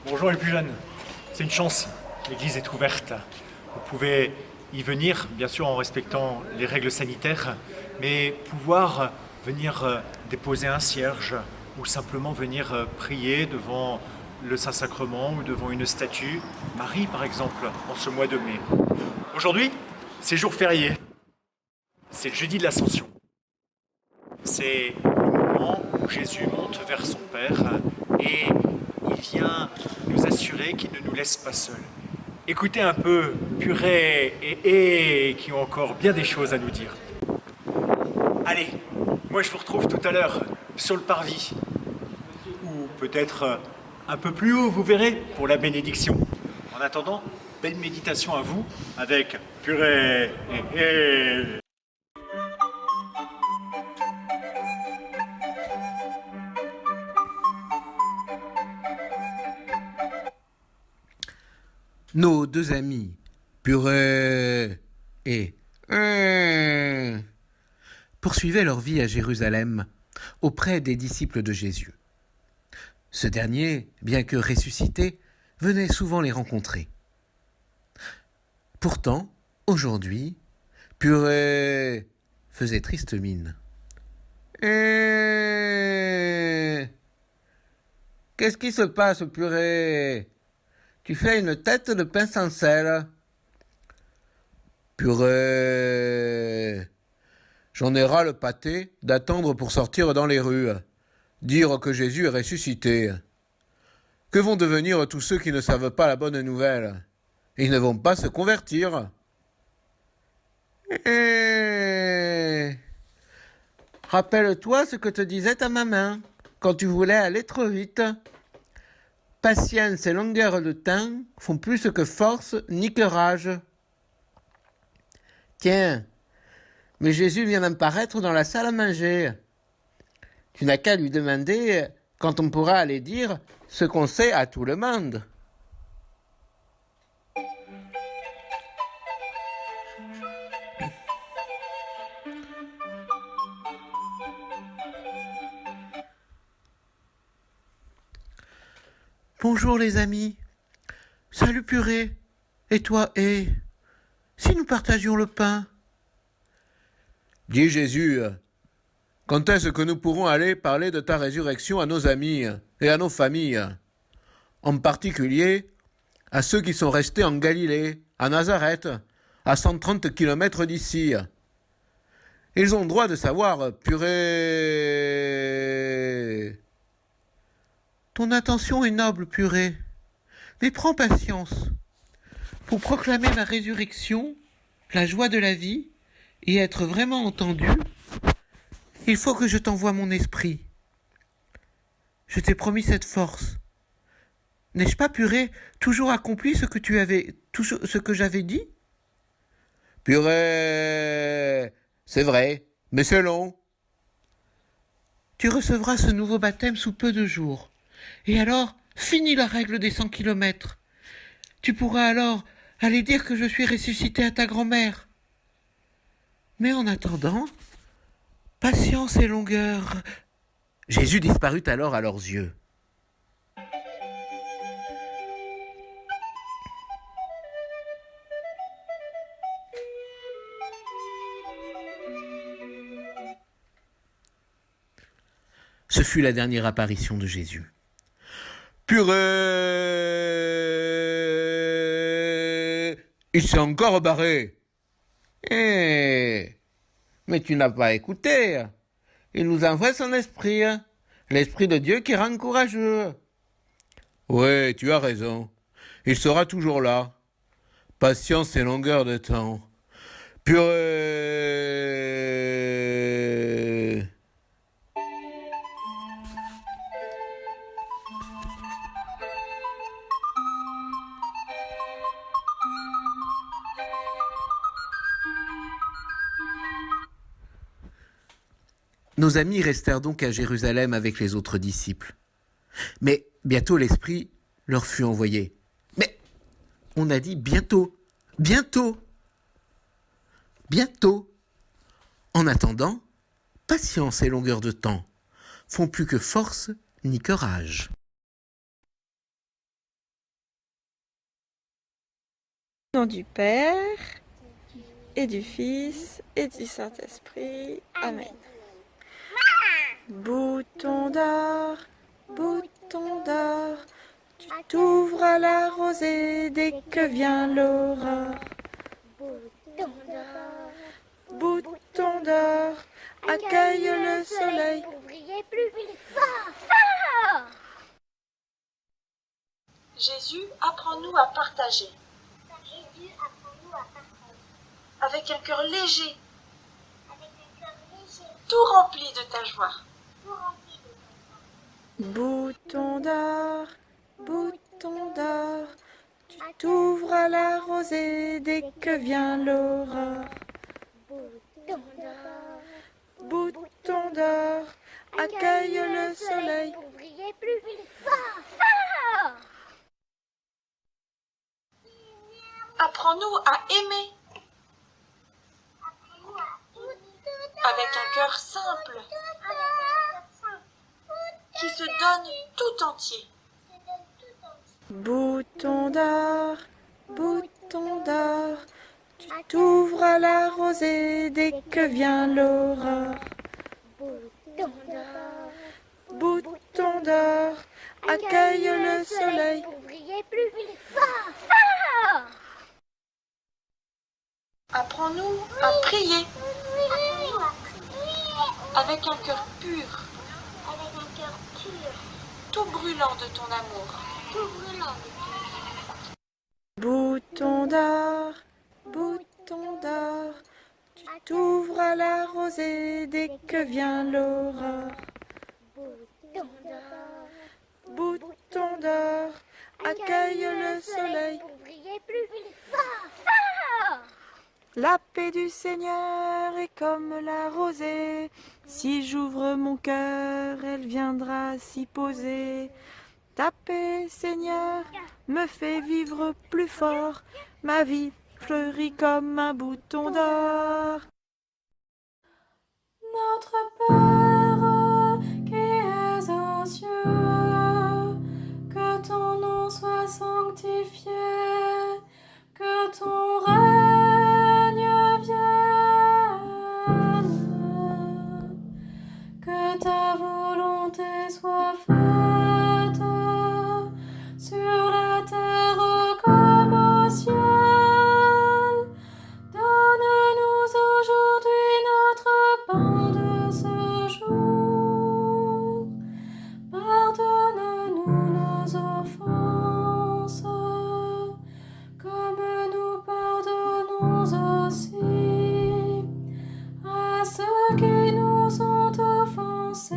Bonjour les plus jeunes, c'est une chance, l'église est ouverte. Vous pouvez y venir, bien sûr en respectant les règles sanitaires, mais pouvoir venir déposer un cierge ou simplement venir prier devant le Saint-Sacrement ou devant une statue, Marie par exemple, en ce mois de mai. Aujourd'hui, c'est jour férié, c'est le jeudi de l'Ascension. C'est le moment où Jésus monte vers son Père et il vient nous assurer qu'il ne nous laisse pas seuls. Écoutez un peu Purée et qui ont encore bien des choses à nous dire. Allez, moi je vous retrouve tout à l'heure sur le parvis, ou peut-être un peu plus haut, vous verrez, pour la bénédiction. En attendant, belle méditation à vous avec Purée et... Nos deux amis, Purée et poursuivaient leur vie à Jérusalem, auprès des disciples de Jésus. Ce dernier, bien que ressuscité, venait souvent les rencontrer. Pourtant, aujourd'hui, Purée faisait triste mine. Qu'est-ce qui se passe, Purée? Tu fais une tête de pain sans sel. Purée. J'en ai ras le pâté d'attendre pour sortir dans les rues, dire que Jésus est ressuscité. Que vont devenir tous ceux qui ne savent pas la bonne nouvelle? Ils ne vont pas se convertir. Rappelle-toi ce que te disait ta maman quand tu voulais aller trop vite. Patience et longueur de temps font plus que force ni que rage. Tiens, mais Jésus vient d'apparaître dans la salle à manger. Tu n'as qu'à lui demander quand on pourra aller dire ce qu'on sait à tout le monde. Bonjour les amis. Salut Purée. Et toi, si nous partagions le pain? Dis Jésus, quand est-ce que nous pourrons aller parler de ta résurrection à nos amis et à nos familles? En particulier à ceux qui sont restés en Galilée, à Nazareth, à 130 kilomètres d'ici. Ils ont droit de savoir, Purée. Ton intention est noble, Purée, mais prends patience. Pour proclamer ma résurrection, la joie de la vie, et être vraiment entendu, il faut que je t'envoie mon esprit. Je t'ai promis cette force. N'ai-je pas, Purée, toujours accompli ce que j'avais dit? Purée, c'est vrai, mais c'est long. Tu recevras ce nouveau baptême sous peu de jours. Et alors, finis la règle des 100 kilomètres. Tu pourras alors aller dire que je suis ressuscité à ta grand-mère. Mais en attendant, patience et longueur. Jésus disparut alors à leurs yeux. Ce fut la dernière apparition de Jésus. Purée! Il s'est encore barré. Mais tu n'as pas écouté. Il nous envoie son esprit. L'esprit de Dieu qui rend courageux. Oui, tu as raison. Il sera toujours là. Patience et longueur de temps. Purée! Nos amis restèrent donc à Jérusalem avec les autres disciples. Mais bientôt l'Esprit leur fut envoyé. Mais on a dit bientôt, bientôt, bientôt. En attendant, patience et longueur de temps font plus que force ni que rage. Au nom du Père, et du Fils, et du Saint-Esprit. Amen. Bouton d'or, tu t'ouvres à la rosée dès que vient l'aurore. Bouton d'or, accueille le soleil pour briller plus fort. Jésus, apprends-nous à partager. Jésus, apprends-nous à partager. Avec un cœur léger, Tout rempli de ta joie. rempli de Bouton d'or, tu t'ouvres à la rosée dès que vient l'aurore. Bouton d'or, accueille le soleil. pour briller plus fort. Apprends-nous à aimer avec un cœur simple qui se donne tout entier. Bouton d'or, tu t'ouvres à la rosée dès que vient l'aurore. Bouton d'or, accueille le soleil. pour briller plus fort. Apprends-nous à prier avec un cœur pur, tout brûlant de ton amour. Bouton d'or, tu t'ouvres à la rosée dès que vient l'aurore. Bouton d'or, accueille le soleil. pour briller plus fort. La paix du Seigneur est comme la rosée. Si j'ouvre mon cœur, elle viendra s'y poser. Ta paix, Seigneur, me fait vivre plus fort. Ma vie fleurit comme un bouton d'or. Notre Père qui es aux cieux, que ton nom soit sanctifié, que ton règne vienne, que ta volonté soit faite sur la terre comme au ciel. Donne-nous aujourd'hui notre pain de ce jour. Pardonne-nous nos offenses, comme nous pardonnons aussi à ceux qui nous ont offensés.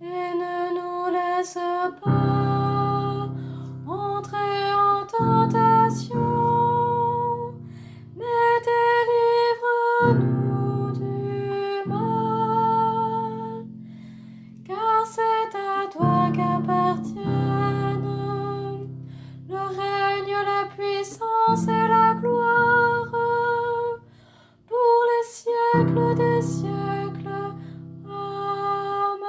Et ne nous laisse pas entrer en tentation, mais délivre-nous du mal, car c'est à toi qu'appartiennent le règne, la puissance et la gloire pour les siècles des siècles. Amen.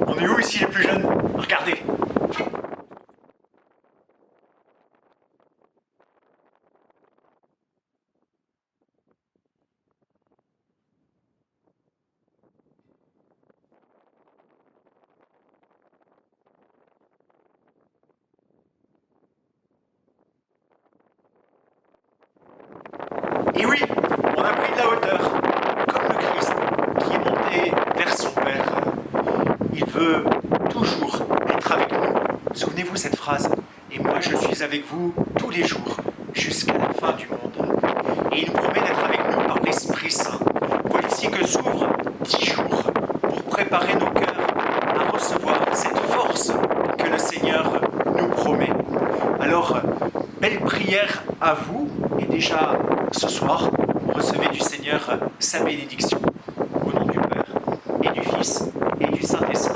On est où ici les plus jeunes? Regardez. Et oui, on a pris de la hauteur, comme le Christ qui est monté vers son Père. Il veut toujours être avec nous. Souvenez-vous cette phrase. Et moi je suis avec vous tous les jours, jusqu'à la fin du monde. Et il nous promet d'être avec nous par l'Esprit Saint. Voici que s'ouvrent 10 jours pour préparer nos cœurs à recevoir cette force que le Seigneur nous promet. Alors, belle prière à vous. Et déjà, ce soir, recevez du Seigneur sa bénédiction. Au nom du Père, et du Fils, et du Saint-Esprit.